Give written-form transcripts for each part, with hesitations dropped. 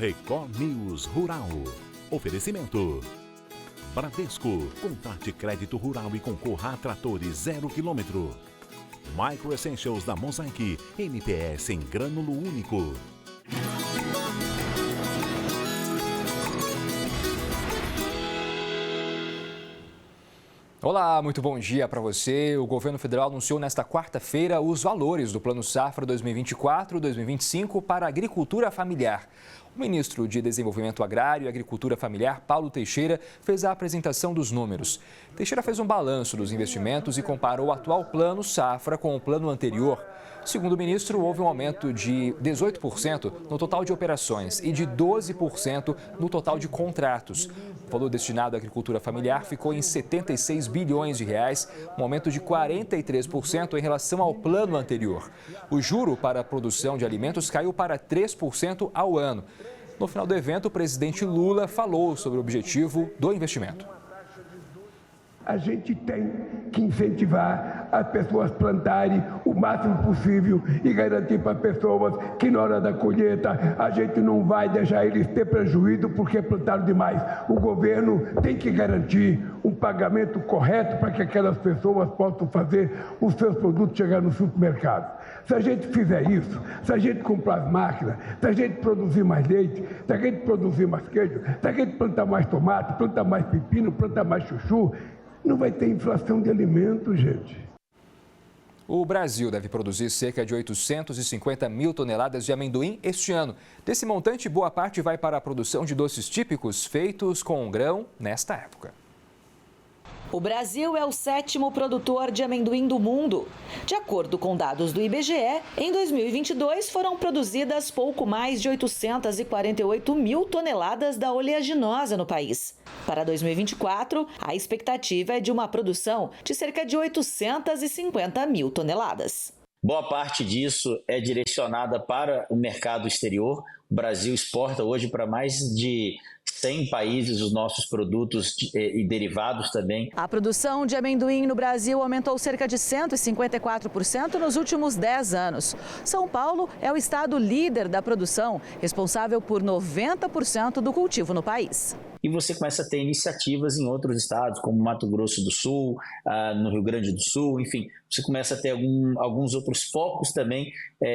Record News Rural. Oferecimento. Bradesco, contrate crédito rural e concorra a tratores 0 km. Micro Essentials da Mosaic, MPS em grânulo único. Olá, muito bom dia para você. O governo federal anunciou nesta quarta-feira os valores do Plano Safra 2024-2025 para a agricultura familiar. O ministro de Desenvolvimento Agrário e Agricultura Familiar, Paulo Teixeira, fez a apresentação dos números. Teixeira fez um balanço dos investimentos e comparou o atual Plano Safra com o plano anterior. Segundo o ministro, houve um aumento de 18% no total de operações e de 12% no total de contratos. O valor destinado à agricultura familiar ficou em 76 bilhões de reais, um aumento de 43% em relação ao plano anterior. O juro para a produção de alimentos caiu para 3% ao ano. No final do evento, o presidente Lula falou sobre o objetivo do investimento. A gente tem que incentivar as pessoas a plantarem o máximo possível e garantir para as pessoas que na hora da colheita a gente não vai deixar eles ter prejuízo porque plantaram demais. O governo tem que garantir um pagamento correto para que aquelas pessoas possam fazer os seus produtos chegar no supermercado. Se a gente fizer isso, se a gente comprar as máquinas, se a gente produzir mais leite, se a gente produzir mais queijo, se a gente plantar mais tomate, plantar mais pepino, plantar mais chuchu, não vai ter inflação de alimentos, gente. O Brasil deve produzir cerca de 850 mil toneladas de amendoim este ano. Desse montante, boa parte vai para a produção de doces típicos feitos com grão nesta época. O Brasil é o 7º produtor de amendoim do mundo. De acordo com dados do IBGE, em 2022 foram produzidas pouco mais de 848 mil toneladas da oleaginosa no país. Para 2024, a expectativa é de uma produção de cerca de 850 mil toneladas. Boa parte disso é direcionada para o mercado exterior. O Brasil exporta hoje para mais de 100 países os nossos produtos e derivados também. A produção de amendoim no Brasil aumentou cerca de 154% nos últimos 10 anos. São Paulo é o estado líder da produção, responsável por 90% do cultivo no país. E você começa a ter iniciativas em outros estados, como Mato Grosso do Sul, no Rio Grande do Sul, enfim, você começa a ter alguns outros focos também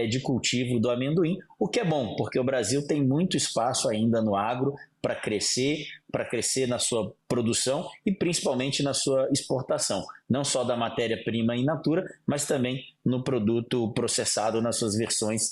de cultivo do amendoim, o que é bom, porque o Brasil tem muito espaço ainda no agro para crescer na sua produção e principalmente na sua exportação, não só da matéria-prima in natura, mas também no produto processado nas suas versões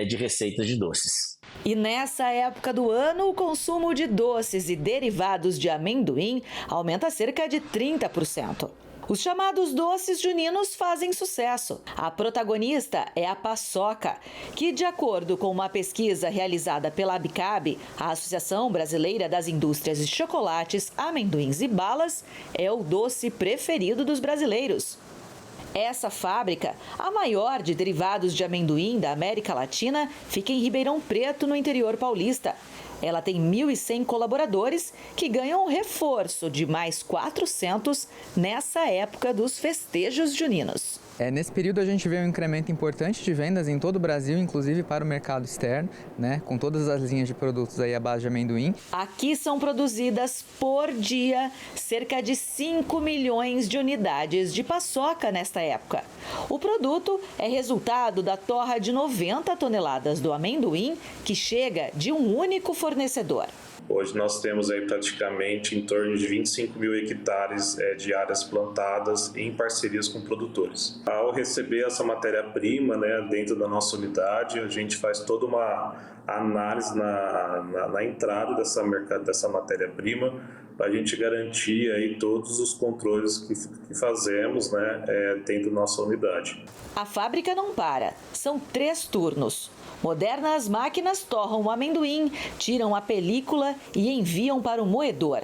de receitas de doces. E nessa época do ano, o consumo de doces e derivados de amendoim aumenta cerca de 30%. Os chamados doces juninos fazem sucesso. A protagonista é a paçoca, que, de acordo com uma pesquisa realizada pela ABICAB, a Associação Brasileira das Indústrias de Chocolates, Amendoins e Balas, é o doce preferido dos brasileiros. Essa fábrica, a maior de derivados de amendoim da América Latina, fica em Ribeirão Preto, no interior paulista. Ela tem 1.100 colaboradores que ganham um reforço de mais 400 nessa época dos festejos juninos. Nesse período a gente vê um incremento importante de vendas em todo o Brasil, inclusive para o mercado externo, com todas as linhas de produtos aí à base de amendoim. Aqui são produzidas por dia cerca de 5 milhões de unidades de paçoca nesta época. O produto é resultado da torra de 90 toneladas do amendoim que chega de um único fornecedor. Hoje nós temos aí praticamente em torno de 25 mil hectares de áreas plantadas em parcerias com produtores. Ao receber essa matéria-prima dentro da nossa unidade, a gente faz toda uma análise na entrada dessa matéria-prima para a gente garantir aí todos os controles que fazemos dentro da nossa unidade. A fábrica não para, são 3 turnos. Modernas máquinas torram o amendoim, tiram a película e enviam para o moedor.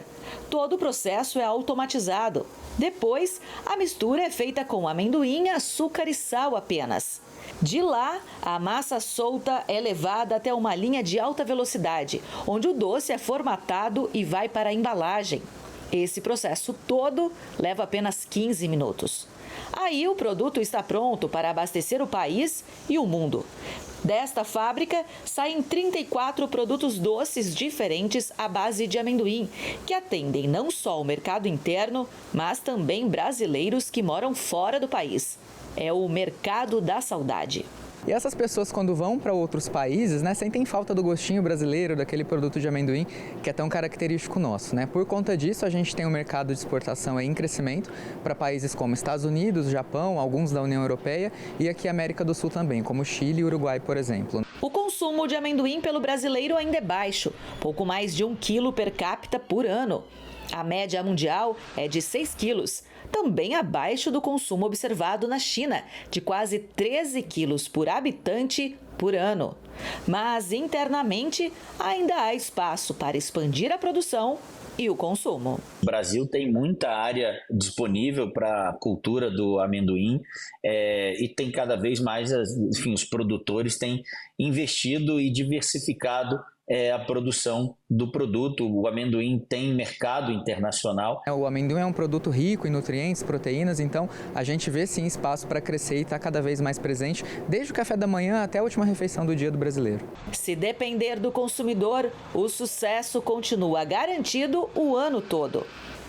Todo o processo é automatizado. Depois, a mistura é feita com amendoim, açúcar e sal apenas. De lá, a massa solta é levada até uma linha de alta velocidade, onde o doce é formatado e vai para a embalagem. Esse processo todo leva apenas 15 minutos. Aí o produto está pronto para abastecer o país e o mundo. Desta fábrica, saem 34 produtos doces diferentes à base de amendoim, que atendem não só o mercado interno, mas também brasileiros que moram fora do país. É o mercado da saudade. E essas pessoas, quando vão para outros países, sentem falta do gostinho brasileiro, daquele produto de amendoim que é tão característico nosso, Por conta disso, a gente tem um mercado de exportação em crescimento para países como Estados Unidos, Japão, alguns da União Europeia e aqui América do Sul também, como Chile e Uruguai, por exemplo. O consumo de amendoim pelo brasileiro ainda é baixo, pouco mais de 1 quilo per capita por ano. A média mundial é de 6 quilos, também abaixo do consumo observado na China, de quase 13 quilos por habitante por ano. Mas internamente ainda há espaço para expandir a produção e o consumo. O Brasil tem muita área disponível para a cultura do amendoim e tem cada vez mais, os produtores têm investido e diversificado a produção do produto. O amendoim tem mercado internacional. O amendoim é um produto rico em nutrientes, proteínas, então a gente vê sim espaço para crescer e está cada vez mais presente, desde o café da manhã até a última refeição do dia do brasileiro. Se depender do consumidor, o sucesso continua garantido o ano todo.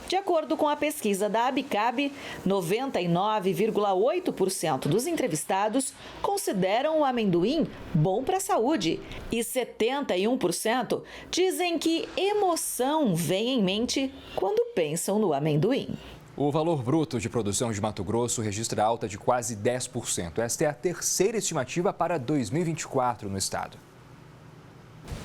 De acordo com a pesquisa da Abicab, 99,8% dos entrevistados consideram o amendoim bom para a saúde e 71% dizem que emoção vem em mente quando pensam no amendoim. O valor bruto de produção de Mato Grosso registra alta de quase 10%. Esta é a terceira estimativa para 2024 no estado.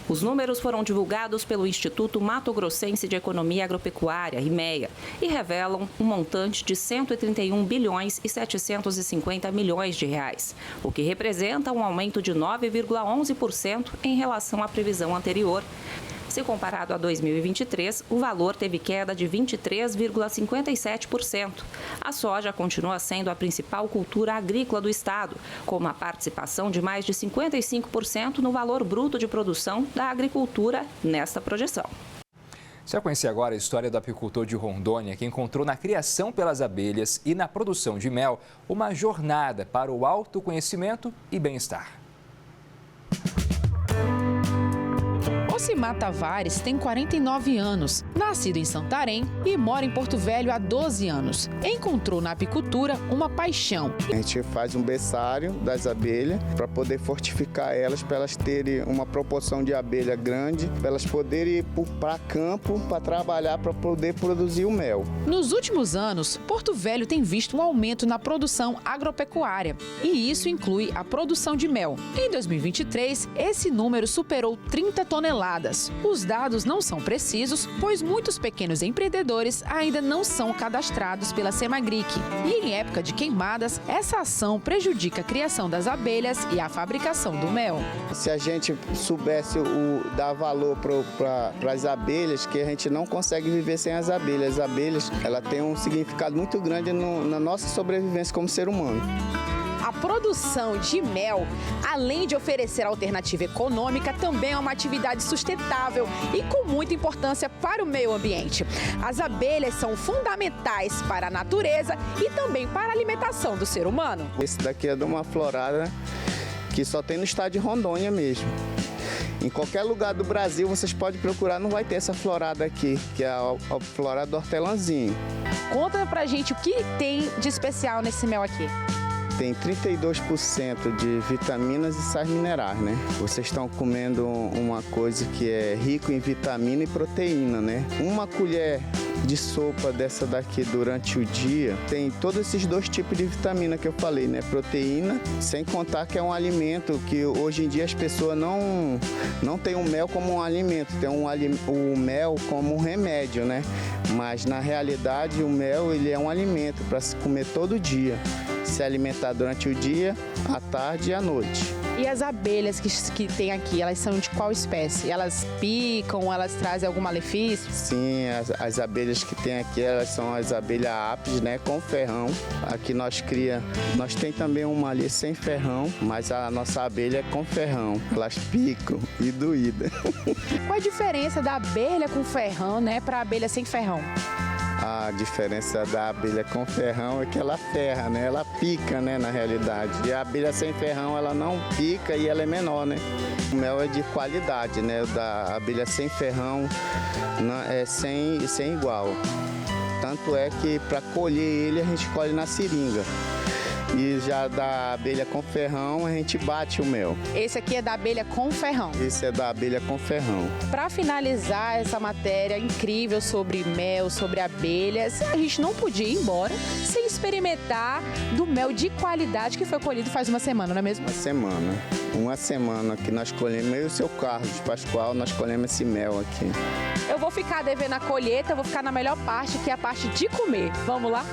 Os números foram divulgados pelo Instituto Mato Grossense de Economia Agropecuária, IMEA, e revelam um montante de 131 bilhões e 750 milhões de reais, o que representa um aumento de 9,11% em relação à previsão anterior. Se comparado a 2023, o valor teve queda de 23,57%. A soja continua sendo a principal cultura agrícola do estado, com uma participação de mais de 55% no valor bruto de produção da agricultura nesta projeção. Você vai conhecer agora a história do apicultor de Rondônia, que encontrou na criação pelas abelhas e na produção de mel uma jornada para o autoconhecimento e bem-estar. Ocimar Tavares tem 49 anos, nascido em Santarém e mora em Porto Velho há 12 anos. Encontrou na apicultura uma paixão. A gente faz um berçário das abelhas para poder fortificar elas, para elas terem uma proporção de abelha grande, para elas poderem ir para campo para trabalhar, para poder produzir o mel. Nos últimos anos, Porto Velho tem visto um aumento na produção agropecuária e isso inclui a produção de mel. Em 2023, esse número superou 30 toneladas. Os dados não são precisos, pois muitos pequenos empreendedores ainda não são cadastrados pela Semagric. E em época de queimadas, essa ação prejudica a criação das abelhas e a fabricação do mel. Se a gente soubesse dar valor para as abelhas, que a gente não consegue viver sem as abelhas. As abelhas, ela tem um significado muito grande na nossa sobrevivência como ser humano. A produção de mel, além de oferecer alternativa econômica, também é uma atividade sustentável e com muita importância para o meio ambiente. As abelhas são fundamentais para a natureza e também para a alimentação do ser humano. Esse daqui é de uma florada que só tem no estado de Rondônia mesmo. Em qualquer lugar do Brasil vocês podem procurar, não vai ter essa florada aqui, que é a florada do hortelãzinho. Conta pra gente o que tem de especial nesse mel aqui. Tem 32% de vitaminas e sais minerais, né? Vocês estão comendo uma coisa que é rico em vitamina e proteína, né? Uma colher de sopa dessa daqui durante o dia tem todos esses dois tipos de vitamina que eu falei, né? Proteína, sem contar que é um alimento que hoje em dia as pessoas não têm o mel como um alimento, tem o mel como um remédio, né? Mas na realidade o mel ele é um alimento para se comer todo dia. Se alimentar durante o dia, à tarde e à noite. E as abelhas que tem aqui, elas são de qual espécie? Elas picam, elas trazem algum malefício? Sim, as abelhas que tem aqui, elas são as abelhas apis, né, com ferrão. Aqui nós tem também uma ali sem ferrão, mas a nossa abelha é com ferrão. Elas picam e doída. Qual a diferença da abelha com ferrão, né, para a abelha sem ferrão? A diferença da abelha com ferrão é que ela ferra, né? Ela pica, né, na realidade. E a abelha sem ferrão, ela não pica e ela é menor, né? O mel é de qualidade, né? O da abelha sem ferrão é sem igual. Tanto é que para colher ele a gente colhe na seringa. E já da abelha com ferrão a gente bate o mel. Esse aqui é da abelha com ferrão. Esse é da abelha com ferrão. Para finalizar essa matéria incrível sobre mel, sobre abelhas, a gente não podia ir embora sem experimentar do mel de qualidade que foi colhido faz uma semana, não é mesmo? Uma semana que nós colhemos, eu e o seu Carlos Pascoal, nós colhemos esse mel aqui. Eu vou ficar devendo a colheita, eu vou ficar na melhor parte, que é a parte de comer. Vamos lá?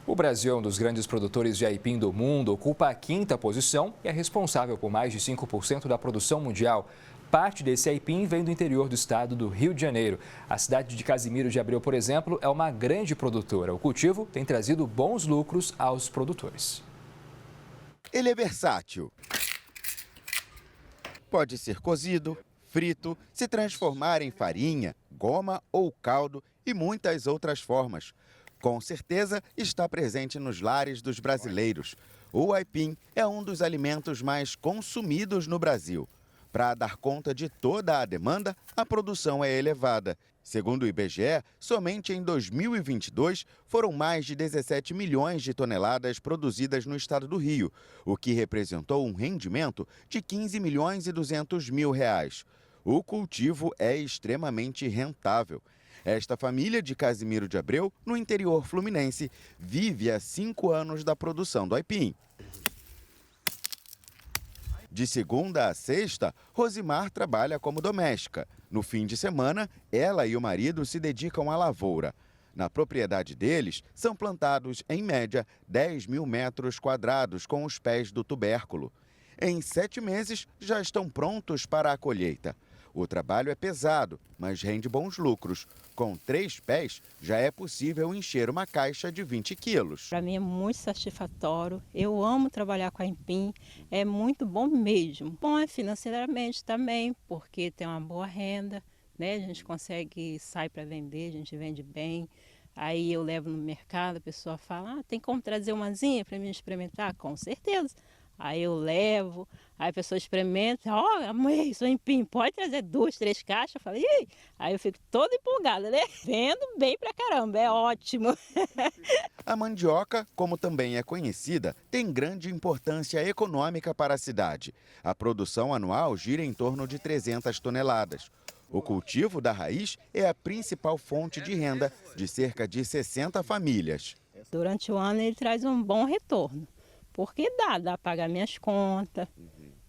O Brasil é um dos grandes produtores de aipim do mundo, ocupa a 5ª posição e é responsável por mais de 5% da produção mundial. Parte desse aipim vem do interior do estado do Rio de Janeiro. A cidade de Casimiro de Abreu, por exemplo, é uma grande produtora. O cultivo tem trazido bons lucros aos produtores. Ele é versátil. Pode ser cozido, frito, se transformar em farinha, goma ou caldo e muitas outras formas. Com certeza está presente nos lares dos brasileiros. O aipim é um dos alimentos mais consumidos no Brasil. Para dar conta de toda a demanda, a produção é elevada. Segundo o IBGE, somente em 2022 foram mais de 17 milhões de toneladas produzidas no estado do Rio, o que representou um rendimento de 15 milhões e 200 mil reais. O cultivo é extremamente rentável. Esta família de Casimiro de Abreu, no interior fluminense, vive há 5 anos da produção do aipim. De segunda a sexta, Rosimar trabalha como doméstica. No fim de semana, ela e o marido se dedicam à lavoura. Na propriedade deles, são plantados, em média, 10 mil metros quadrados com os pés do tubérculo. Em 7 meses, já estão prontos para a colheita. O trabalho é pesado, mas rende bons lucros. Com 3 pés, já é possível encher uma caixa de 20 quilos. Para mim é muito satisfatório. Eu amo trabalhar com aipim. É muito bom mesmo. Bom é financeiramente também, porque tem uma boa renda, né? A gente consegue sair para vender, a gente vende bem. Aí eu levo no mercado, a pessoa fala, tem como trazer umazinha para mim experimentar? Com certeza. Aí eu levo, aí a pessoa experimenta, amei, sou aipim, pode trazer 2, 3 caixas? Eu falei, ih! Aí eu fico toda empolgada, né? Vendo bem pra caramba, é ótimo. A mandioca, como também é conhecida, tem grande importância econômica para a cidade. A produção anual gira em torno de 300 toneladas. O cultivo da raiz é a principal fonte de renda de cerca de 60 famílias. Durante o ano ele traz um bom retorno. Porque dá para pagar minhas contas,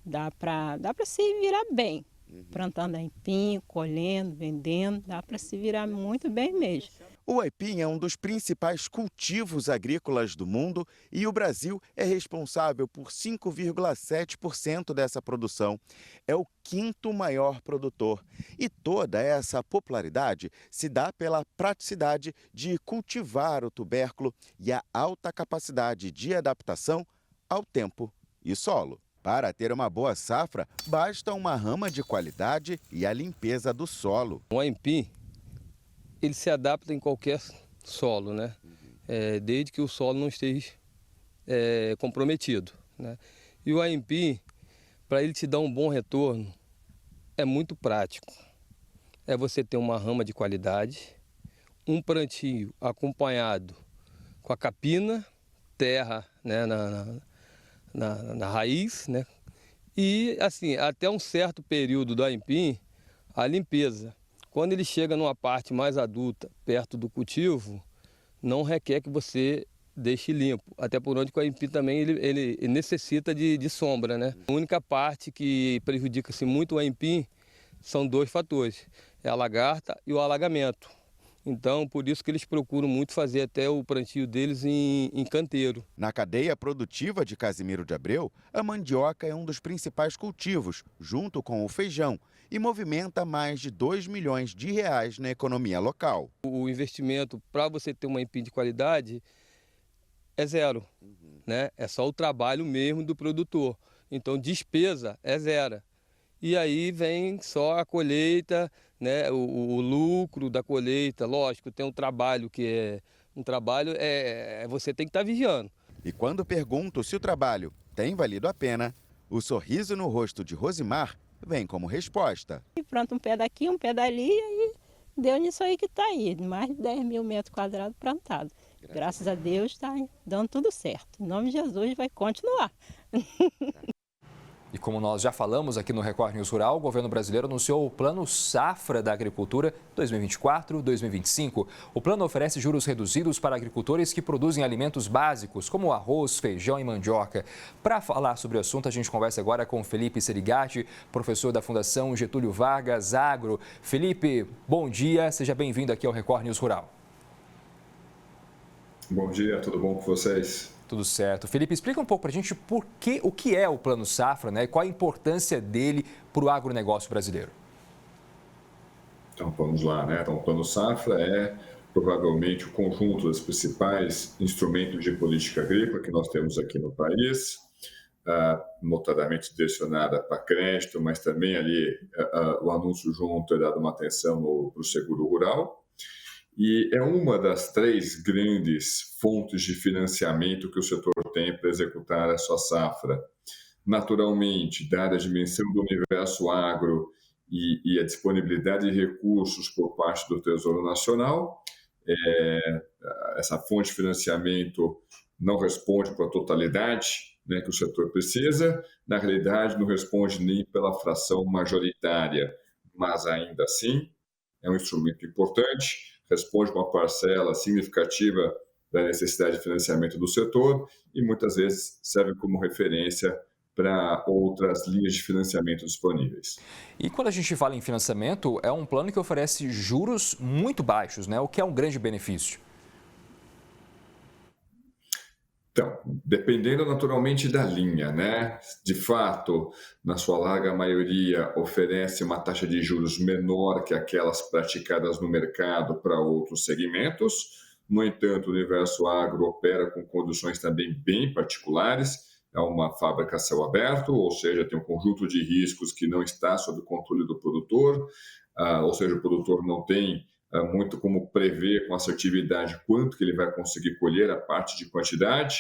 dá para se virar bem. Plantando aipim, colhendo, vendendo, dá para se virar muito bem mesmo. O aipim é um dos principais cultivos agrícolas do mundo e o Brasil é responsável por 5,7% dessa produção. É o 5º maior produtor. E toda essa popularidade se dá pela praticidade de cultivar o tubérculo e a alta capacidade de adaptação ao tempo e solo. Para ter uma boa safra, basta uma rama de qualidade e a limpeza do solo. O aipim, ele se adapta em qualquer solo, né? Desde que o solo não esteja comprometido, né? E o aipim, para ele te dar um bom retorno, é muito prático. É você ter uma rama de qualidade, um plantio acompanhado com a capina, terra, né, na raiz, né? E assim, até um certo período do aipim, a limpeza. Quando ele chega numa parte mais adulta, perto do cultivo, não requer que você deixe limpo. Até por onde que o aipim também ele necessita de sombra, né? A única parte que prejudica-se muito o aipim são 2 fatores, é a lagarta e o alagamento. Então, por isso que eles procuram muito fazer até o plantio deles em canteiro. Na cadeia produtiva de Casimiro de Abreu, a mandioca é um dos principais cultivos, junto com o feijão, e movimenta mais de 2 milhões de reais na economia local. O investimento para você ter uma aipim de qualidade é zero, né? É só o trabalho mesmo do produtor. Então, despesa é zero. e aí vem só a colheita, né, o lucro da colheita. Lógico, tem um trabalho que é um trabalho, você tem que estar vigiando. E quando pergunto se o trabalho tem valido a pena, o sorriso no rosto de Rosimar vem como resposta. E pronto, um pé daqui, um pé dali, e deu nisso aí que está aí, mais de 10 mil metros quadrados plantados. Graças a Deus está dando tudo certo. Em nome de Jesus vai continuar. E como nós já falamos aqui no Record News Rural, o governo brasileiro anunciou o Plano Safra da Agricultura 2024-2025. O plano oferece juros reduzidos para agricultores que produzem alimentos básicos, como arroz, feijão e mandioca. Para falar sobre o assunto, a gente conversa agora com Felipe Serigati, professor da Fundação Getúlio Vargas Agro. Felipe, bom dia, seja bem-vindo aqui ao Record News Rural. Bom dia, tudo bom com vocês? Tudo certo. Felipe, explica um pouco para a gente o que é o Plano Safra, né? E qual a importância dele para o agronegócio brasileiro. Então, vamos lá, né? Então, o Plano Safra é provavelmente o conjunto dos principais instrumentos de política agrícola que nós temos aqui no país, notadamente direcionada para crédito, mas também ali o anúncio junto é dado uma atenção para o seguro rural. E é uma das 3 grandes fontes de financiamento que o setor tem para executar a sua safra. Naturalmente, dada a dimensão do universo agro e a disponibilidade de recursos por parte do Tesouro Nacional, essa fonte de financiamento não responde para a totalidade, né, que o setor precisa. Na realidade, não responde nem pela fração majoritária, mas ainda assim é um instrumento importante, responde com uma parcela significativa da necessidade de financiamento do setor e muitas vezes serve como referência para outras linhas de financiamento disponíveis. E quando a gente fala em financiamento, é um plano que oferece juros muito baixos, né? O que é um grande benefício. Então, dependendo naturalmente da linha, né? De fato, na sua larga maioria, oferece uma taxa de juros menor que aquelas praticadas no mercado para outros segmentos. No entanto, o universo agro opera com condições também bem particulares. É uma fábrica a céu aberto, ou seja, tem um conjunto de riscos que não está sob o controle do produtor, ou seja, o produtor não tem muito como prever com assertividade quanto que ele vai conseguir colher a parte de quantidade.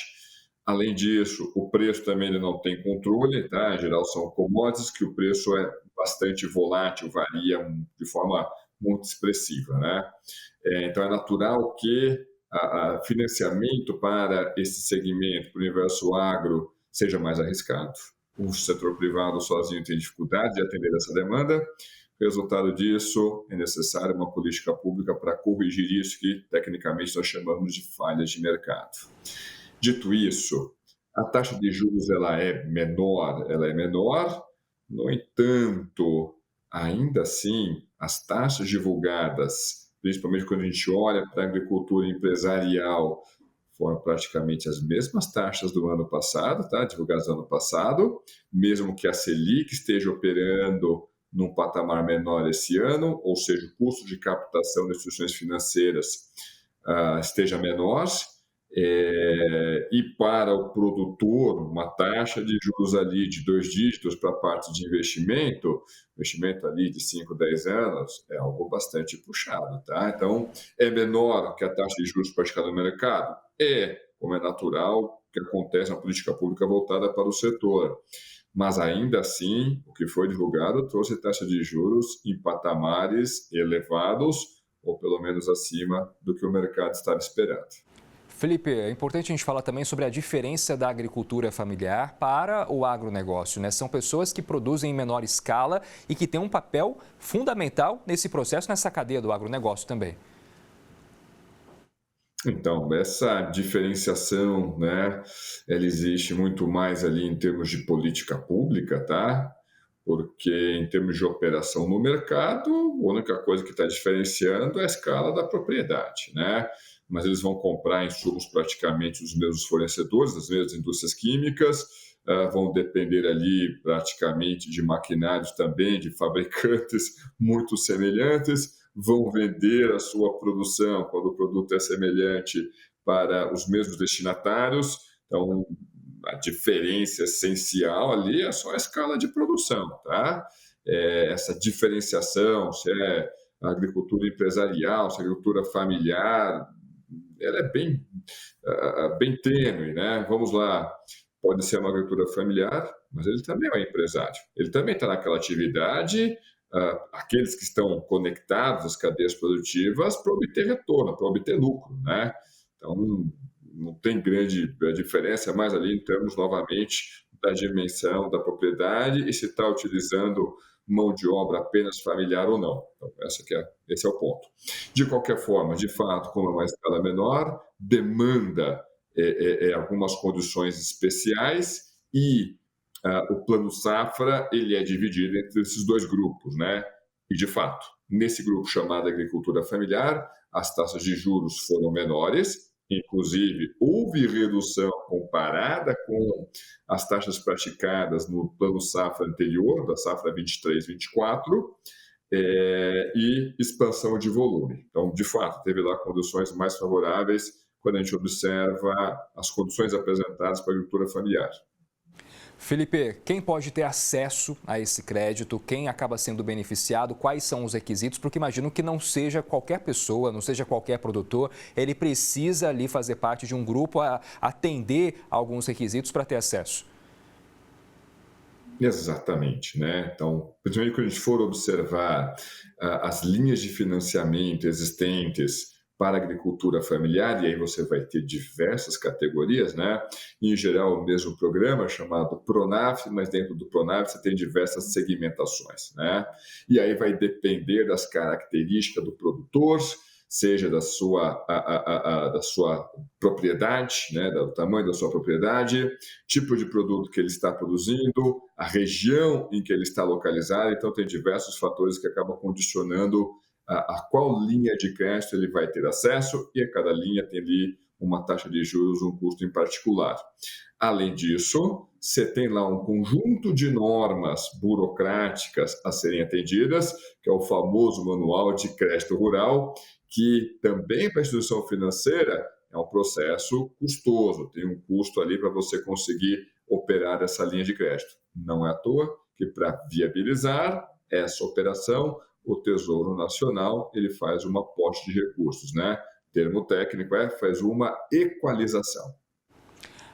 Além disso, o preço também ele não tem controle, tá? Em geral são commodities que o preço é bastante volátil, varia de forma muito expressiva, né? Então é natural que o financiamento para esse segmento, para o universo agro, seja mais arriscado. O setor privado sozinho tem dificuldade de atender essa demanda. Resultado disso, é necessária uma política pública para corrigir isso que, tecnicamente, nós chamamos de falhas de mercado. Dito isso, a taxa de juros ela é menor, no entanto, ainda assim, as taxas divulgadas, principalmente quando a gente olha para a agricultura empresarial, foram praticamente as mesmas taxas do ano passado, tá? Divulgadas no ano passado, mesmo que a Selic esteja operando num patamar menor esse ano, ou seja, o custo de captação das instituições financeiras esteja menor, e para o produtor, uma taxa de juros ali de 2 dígitos para a parte de investimento ali de 5, 10 anos, é algo bastante puxado, tá? Então, é menor que a taxa de juros praticada no mercado? Como é natural, que acontece na política pública voltada para o setor. Mas ainda assim, o que foi divulgado trouxe taxa de juros em patamares elevados, ou pelo menos acima do que o mercado estava esperando. Felipe, é importante a gente falar também sobre a diferença da agricultura familiar para o agronegócio, né? São pessoas que produzem em menor escala e que têm um papel fundamental nesse processo, nessa cadeia do agronegócio também. Então, essa diferenciação, né, ela existe muito mais ali em termos de política pública, tá? Porque em termos de operação no mercado, a única coisa que está diferenciando é a escala da propriedade, né? Mas eles vão comprar insumos praticamente dos mesmos fornecedores, das mesmas indústrias químicas, vão depender ali praticamente de maquinários também, de fabricantes muito semelhantes, vão vender a sua produção, quando o produto é semelhante, para os mesmos destinatários. Então, a diferença essencial ali é só a escala de produção, tá? essa diferenciação, se é agricultura empresarial, se é agricultura familiar, ela é bem tênue, né? Vamos lá, pode ser uma agricultura familiar, mas ele também é um empresário. Ele também está naquela atividade, aqueles que estão conectados às cadeias produtivas para obter retorno, para obter lucro, né? Então, não tem grande diferença, mais ali em termos, novamente, da dimensão da propriedade e se está utilizando mão de obra apenas familiar ou não. Então, esse é o ponto. De qualquer forma, de fato, como é uma escala menor, demanda algumas condições especiais e o Plano Safra ele é dividido entre esses dois grupos, né? E, de fato, nesse grupo chamado agricultura familiar, as taxas de juros foram menores, inclusive houve redução comparada com as taxas praticadas no Plano Safra anterior, da Safra 23-24, e expansão de volume. Então, de fato, teve lá condições mais favoráveis quando a gente observa as condições apresentadas para a agricultura familiar. Felipe, quem pode ter acesso a esse crédito? Quem acaba sendo beneficiado? Quais são os requisitos? Porque imagino que não seja qualquer pessoa, não seja qualquer produtor. Ele precisa ali fazer parte de um grupo, atender a alguns requisitos para ter acesso. Exatamente, né? Então, principalmente quando a gente for observar as linhas de financiamento existentes para a agricultura familiar, e aí você vai ter diversas categorias, né? Em geral, o mesmo programa chamado Pronaf, mas dentro do Pronaf você tem diversas segmentações, né? E aí vai depender das características do produtor, seja da sua propriedade, né? Do tamanho da sua propriedade, tipo de produto que ele está produzindo, a região em que ele está localizado. Então, tem diversos fatores que acabam condicionando a qual linha de crédito ele vai ter acesso, e a cada linha tem ali uma taxa de juros, um custo em particular. Além disso, você tem lá um conjunto de normas burocráticas a serem atendidas, que é o famoso Manual de Crédito Rural, que também para a instituição financeira é um processo custoso, tem um custo ali para você conseguir operar essa linha de crédito. Não é à toa que para viabilizar essa operação, o Tesouro Nacional ele faz uma aporte de recursos, né? O termo técnico faz uma equalização.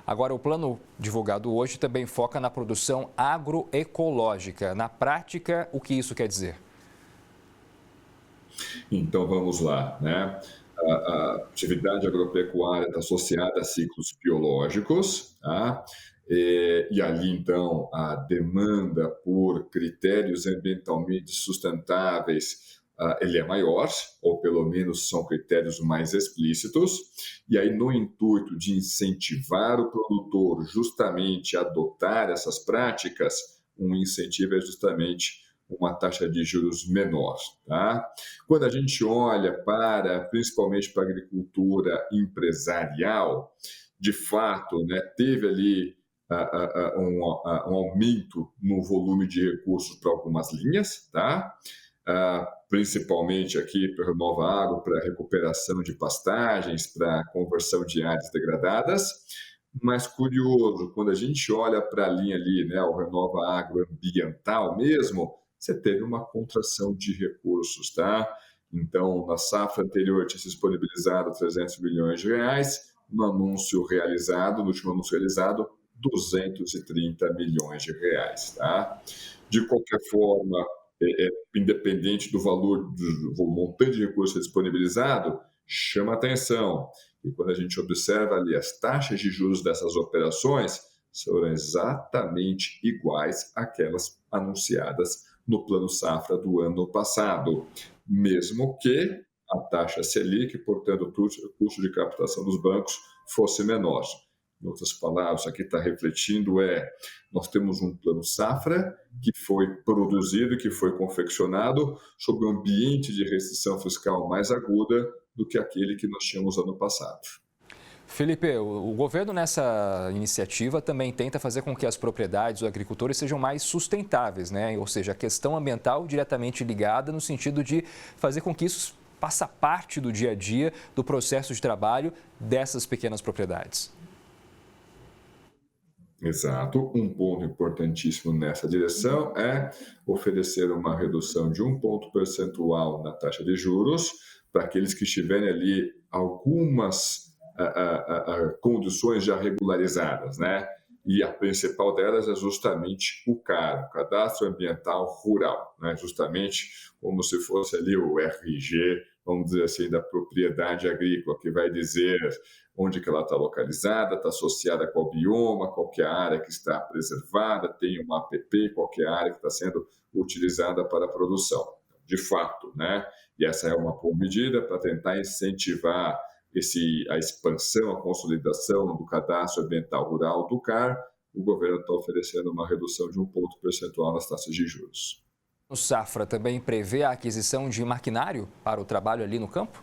Agora, o plano divulgado hoje também foca na produção agroecológica. Na prática, o que isso quer dizer? Então, vamos lá, né? A atividade agropecuária está associada a ciclos biológicos, tá? E ali, então, a demanda por critérios ambientalmente sustentáveis ele é maior, ou pelo menos são critérios mais explícitos, e aí no intuito de incentivar o produtor justamente a adotar essas práticas, um incentivo é justamente uma taxa de juros menor, tá? Quando a gente olha principalmente para a agricultura empresarial, de fato, né, teve ali um aumento no volume de recursos para algumas linhas, tá? Principalmente aqui para Renova Agro, para recuperação de pastagens, para conversão de áreas degradadas. Mas curioso, quando a gente olha para a linha ali, né, o Renova Agro ambiental mesmo, você teve uma contração de recursos, tá? Então, na safra anterior tinha se disponibilizado 300 milhões de reais, no último anúncio realizado, 230 milhões de reais, tá? De qualquer forma, independente do valor, do montante de recursos disponibilizado, chama atenção. E quando a gente observa ali as taxas de juros dessas operações, são exatamente iguais àquelas anunciadas no Plano Safra do ano passado, mesmo que a taxa Selic, portanto, o custo de captação dos bancos fosse menor. Em outras palavras, aqui está refletindo nós temos um Plano Safra que foi produzido, que foi confeccionado sob um ambiente de restrição fiscal mais aguda do que aquele que nós tínhamos ano passado. Felipe, o governo nessa iniciativa também tenta fazer com que as propriedades dos agricultores sejam mais sustentáveis, né? Ou seja, a questão ambiental diretamente ligada no sentido de fazer com que isso faça parte do dia a dia, do processo de trabalho dessas pequenas propriedades. Exato. Um ponto importantíssimo nessa direção é oferecer uma redução de 1 ponto percentual na taxa de juros para aqueles que tiverem ali algumas condições já regularizadas, né? E a principal delas é justamente o CAR, o Cadastro Ambiental Rural, né? Justamente como se fosse ali o RG, vamos dizer assim, da propriedade agrícola, que vai dizer onde que ela está localizada, está associada a qual bioma, qual que é a área que está preservada, tem uma APP, qual que é a área que está sendo utilizada para a produção. De fato, né? E essa é uma boa medida para tentar incentivar a expansão, a consolidação do Cadastro Ambiental Rural do CAR. O governo está oferecendo uma redução de 1 ponto percentual nas taxas de juros. O Safra também prevê a aquisição de maquinário para o trabalho ali no campo?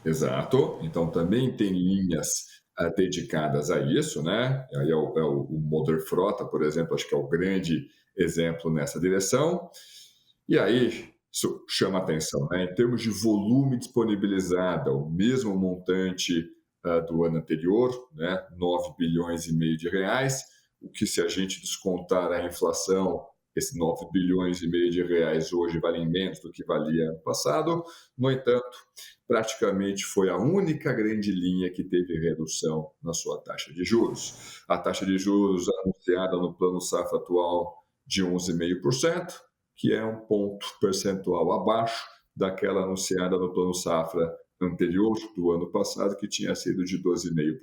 Exato. Então, também tem linhas dedicadas a isso, né? Aí é o Moder Frota, por exemplo, acho que é o grande exemplo nessa direção. E aí, isso chama atenção, né? Em termos de volume disponibilizado, o mesmo montante do ano anterior, né? 9 bilhões e meio de reais, o que se a gente descontar a inflação, esses 9 bilhões e meio de reais hoje valem menos do que valia ano passado. No entanto, praticamente foi a única grande linha que teve redução na sua taxa de juros. A taxa de juros anunciada no Plano Safra atual de 11,5%, que é 1 ponto percentual abaixo daquela anunciada no Plano Safra anterior do ano passado, que tinha sido de 12,5%.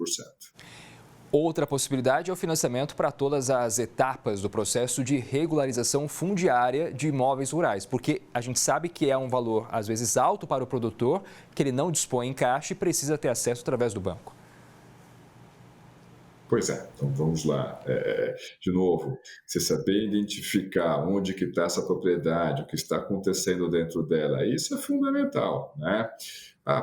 Outra possibilidade é o financiamento para todas as etapas do processo de regularização fundiária de imóveis rurais, porque a gente sabe que é um valor, às vezes, alto para o produtor, que ele não dispõe em caixa e precisa ter acesso através do banco. Pois é, então vamos lá. De novo, você saber identificar onde que está essa propriedade, o que está acontecendo dentro dela, isso é fundamental, né?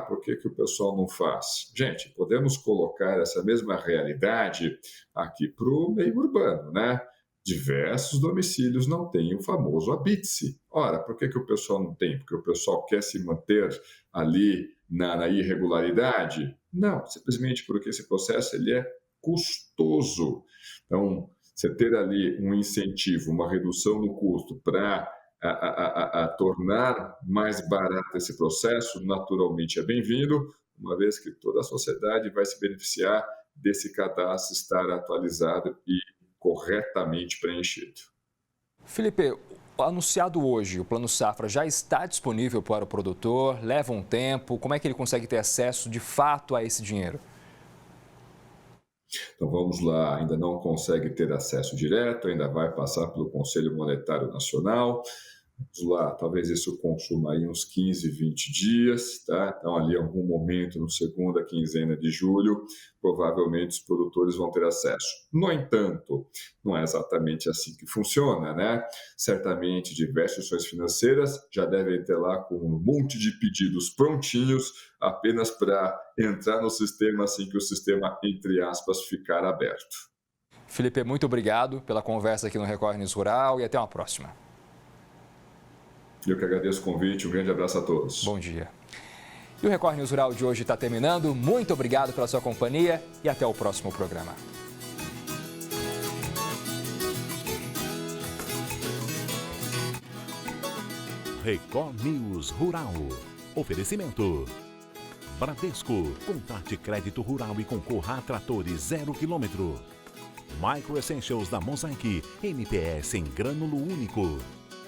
Por que o pessoal não faz? Gente, podemos colocar essa mesma realidade aqui para o meio urbano, né? Diversos domicílios não têm o famoso habite-se. Ora, por que o pessoal não tem? Porque o pessoal quer se manter ali na irregularidade? Não, simplesmente porque esse processo ele é custoso. Então, você ter ali um incentivo, uma redução no custo para tornar mais barato esse processo, naturalmente é bem-vindo, uma vez que toda a sociedade vai se beneficiar desse cadastro estar atualizado e corretamente preenchido. Felipe, anunciado hoje, o Plano Safra já está disponível para o produtor? Leva um tempo? Como é que ele consegue ter acesso de fato a esse dinheiro? Então vamos lá, ainda não consegue ter acesso direto, ainda vai passar pelo Conselho Monetário Nacional. Vamos lá, talvez isso consuma aí uns 15, 20 dias, tá? Então ali em algum momento, na segunda quinzena de julho, provavelmente os produtores vão ter acesso. No entanto, não é exatamente assim que funciona, né? Certamente diversas instituições financeiras já devem ter lá com um monte de pedidos prontinhos, apenas para entrar no sistema assim que o sistema, entre aspas, ficar aberto. Felipe, muito obrigado pela conversa aqui no Record News Rural e até uma próxima. Eu que agradeço o convite, um grande abraço a todos. Bom dia. E o Record News Rural de hoje está terminando. Muito obrigado pela sua companhia e até o próximo programa. Record News Rural. Oferecimento. Bradesco. Contate crédito rural e concorra a tratores 0 km. Micro Essentials da Mosaic. NPS em grânulo único.